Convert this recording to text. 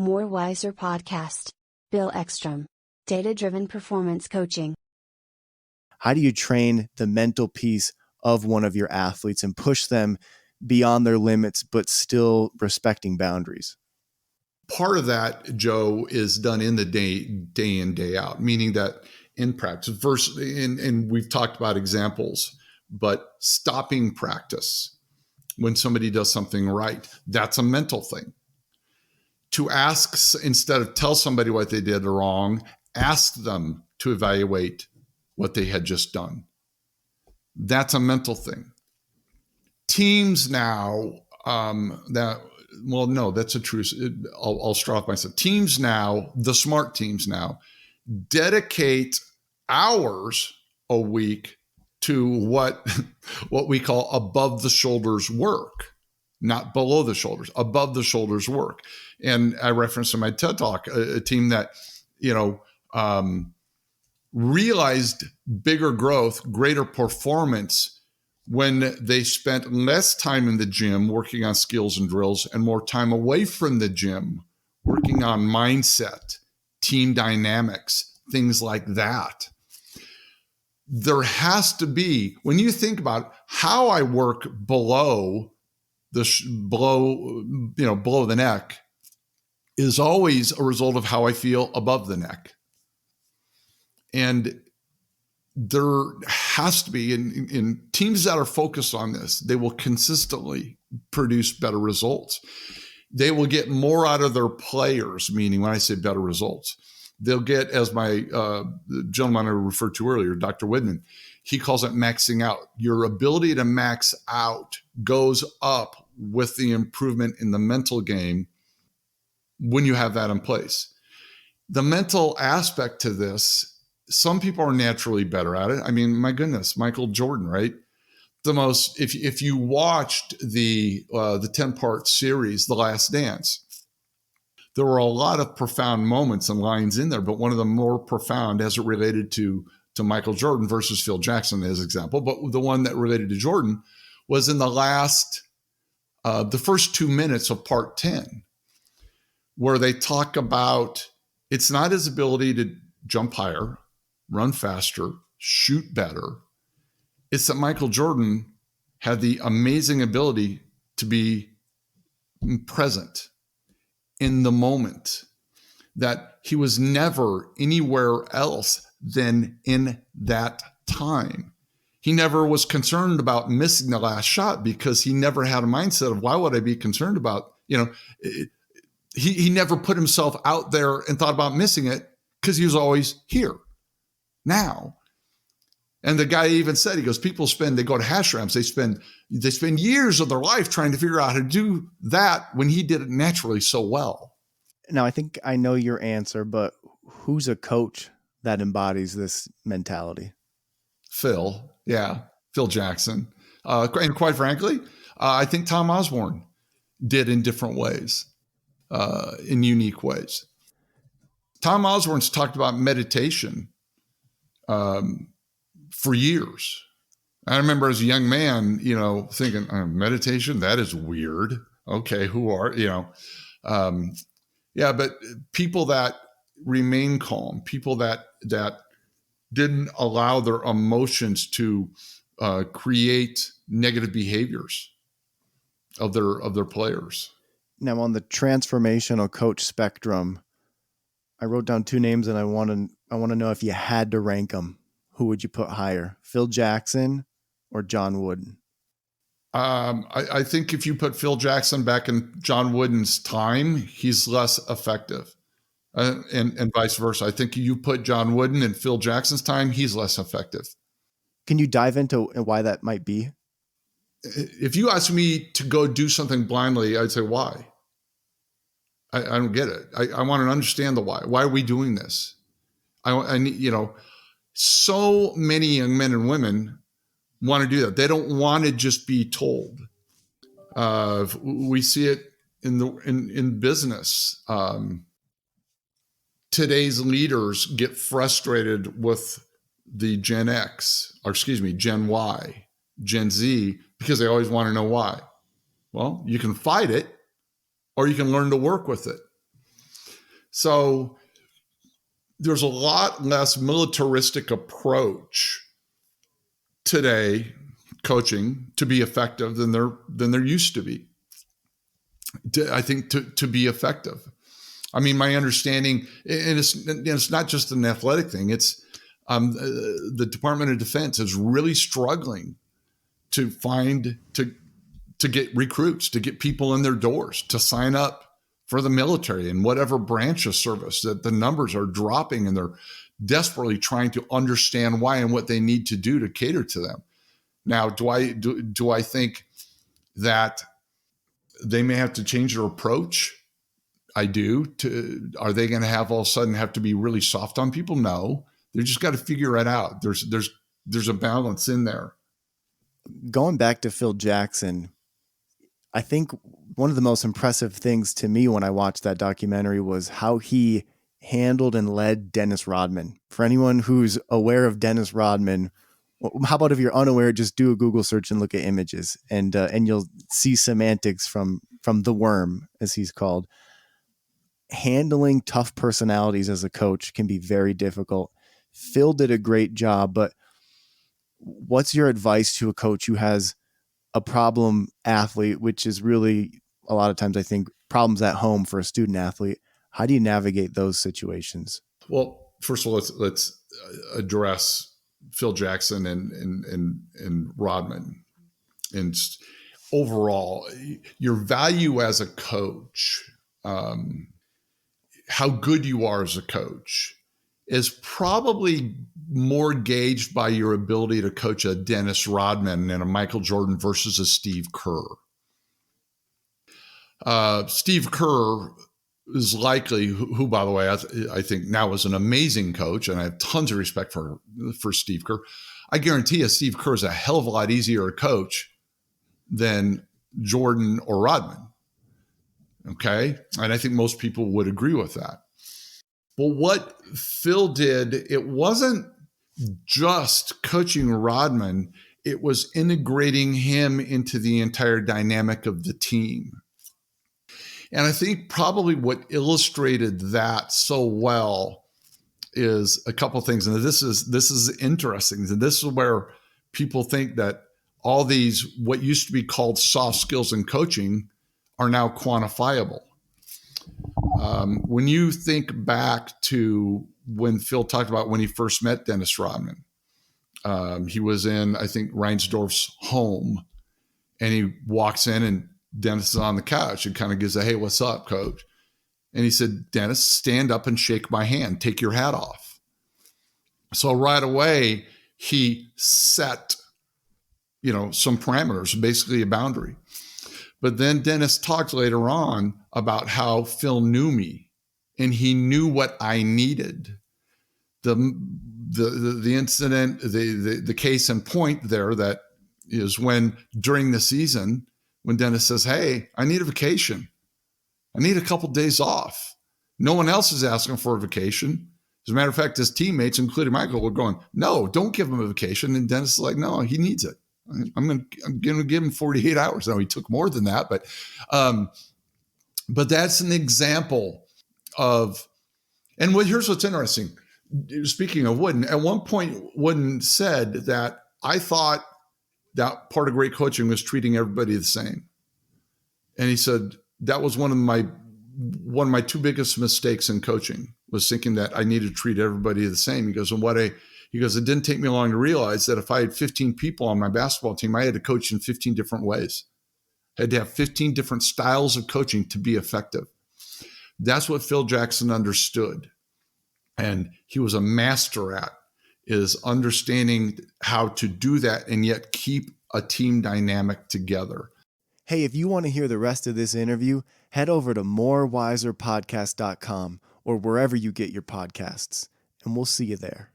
More Wiser Podcast. Bill Eckstrom. Data-driven performance coaching. How do you train the mental piece of one of your athletes and push them beyond their limits, but still respecting boundaries? Part of that, Joe, is done in the day in, day out, meaning that in practice, and we've talked about examples, but stopping practice when somebody does something right, that's a mental thing. To ask, instead of tell somebody what they did wrong, ask them to evaluate what they had just done. That's a mental thing. Teams now, that's a truth. I'll straw off myself. Teams now, the smart teams now, dedicate hours a week to what we call above the shoulders work, not below the shoulders, above the shoulders work. And I referenced in my TED Talk a team that, realized bigger growth, greater performance when they spent less time in the gym working on skills and drills and more time away from the gym working on mindset, team dynamics, things like that. There has to be, when you think about how I work below the neck, is always a result of how I feel above the neck. And there has to be, in teams that are focused on this, they will consistently produce better results. They will get more out of their players, meaning when I say better results, they'll get, as my gentleman I referred to earlier, Dr. Widman, he calls it maxing out. Your ability to max out goes up with the improvement in the mental game when you have that in place. The mental aspect to this, some people are naturally better at it. I mean, my goodness, Michael Jordan, right? If you watched the 10-part series, The Last Dance, there were a lot of profound moments and lines in there, but one of the more profound as it related to Michael Jordan versus Phil Jackson as example, but the one that related to Jordan was in the first 2 minutes of part 10, where they talk about it's not his ability to jump higher, run faster, shoot better. It's that Michael Jordan had the amazing ability to be present in the moment, that he was never anywhere else than in that time. He never was concerned about missing the last shot because he never had a mindset of, why would I be concerned about, he never put himself out there and thought about missing it because he was always here now. And the guy even said, he goes, they go to hash ramps. They spend years of their life trying to figure out how to do that when he did it naturally so well. Now, I think I know your answer, but who's a coach that embodies this mentality? Phil Jackson. And quite frankly, I think Tom Osborne did in different ways, in unique ways. Tom Osborne's talked about meditation for years. I remember as a young man, thinking, meditation, that is weird. Okay, but people that remain calm, people that didn't allow their emotions to create negative behaviors of their players. Now, on the transformational coach spectrum, I wrote down 2 names, and I want to know if you had to rank them, who would you put higher, Phil Jackson or John Wooden? I think if you put Phil Jackson back in John Wooden's time, he's less effective. And vice versa. I think you put John Wooden in Phil Jackson's time, he's less effective. Can you dive into why that might be? If you ask me to go do something blindly, I'd say, why? I don't get it. I want to understand the why. Why are we doing this? I need, so many young men and women want to do that. They don't want to just be told. We see it in business. Today's leaders get frustrated with the Gen Y, Gen Z, because they always want to know why. Well, you can fight it or you can learn to work with it. So there's a lot less militaristic approach today, coaching, to be effective than there used to be. I think to be effective. I mean, my understanding, and it's not just an athletic thing. It's the Department of Defense is really struggling to get recruits, to get people in their doors, to sign up for the military and whatever branch of service. That the numbers are dropping, and they're desperately trying to understand why and what they need to do to cater to them. Now, do I think that they may have to change their approach? I do. Are they going to all of a sudden have to be really soft on people? No, they just got to figure it out. There's a balance in there. Going back to Phil Jackson, I think one of the most impressive things to me when I watched that documentary was how he handled and led Dennis Rodman. For anyone who's aware of Dennis Rodman, how about if you're unaware, just do a Google search and look at images, and you'll see semantics from the worm, as he's called. Handling tough personalities as a coach can be very difficult. Phil did a great job, but what's your advice to a coach who has a problem athlete, which is really a lot of times, I think, problems at home for a student athlete? How do you navigate those situations? Well, first of all, let's address Phil Jackson and Rodman. And overall, your value as a coach, how good you are as a coach, is probably more gauged by your ability to coach a Dennis Rodman and a Michael Jordan versus a Steve Kerr. Steve Kerr is likely, who by the way, I think now is an amazing coach, and I have tons of respect for Steve Kerr. I guarantee you Steve Kerr is a hell of a lot easier to coach than Jordan or Rodman. Okay? And I think most people would agree with that. But what Phil did, it wasn't just coaching Rodman, it was integrating him into the entire dynamic of the team. And I think probably what illustrated that so well is a couple of things. And this is interesting. And this is where people think that all these, what used to be called soft skills in coaching, are now quantifiable. When you think back to when Phil talked about when he first met Dennis Rodman, he was in, I think, Reinsdorf's home, and he walks in and Dennis is on the couch and kind of gives a, "Hey, what's up, coach?" And he said, "Dennis, stand up and shake my hand. Take your hat off." So right away, he set, some parameters, basically a boundary. But then Dennis talked later on about how Phil knew me and he knew what I needed. The incident, the case in point there, that is when during the season, when Dennis says, "Hey, I need a vacation. I need a couple of days off." No one else is asking for a vacation. As a matter of fact, his teammates, including Michael, were going, "No, don't give him a vacation." And Dennis is like, "No, he needs it. I'm going to give him 48 hours. No, he took more than that, but that's an example of, and here's what's interesting. Speaking of Wooden, at one point, Wooden said that, "I thought that part of great coaching was treating everybody the same." And he said, that was one of my two biggest mistakes in coaching, was thinking that I needed to treat everybody the same. He goes, it didn't take me long to realize that if I had 15 people on my basketball team, I had to coach in 15 different ways. I had to have 15 different styles of coaching to be effective. That's what Phil Jackson understood. And he was a master at, is understanding how to do that and yet keep a team dynamic together. Hey, if you want to hear the rest of this interview, head over to morewiserpodcast.com or wherever you get your podcasts, and we'll see you there.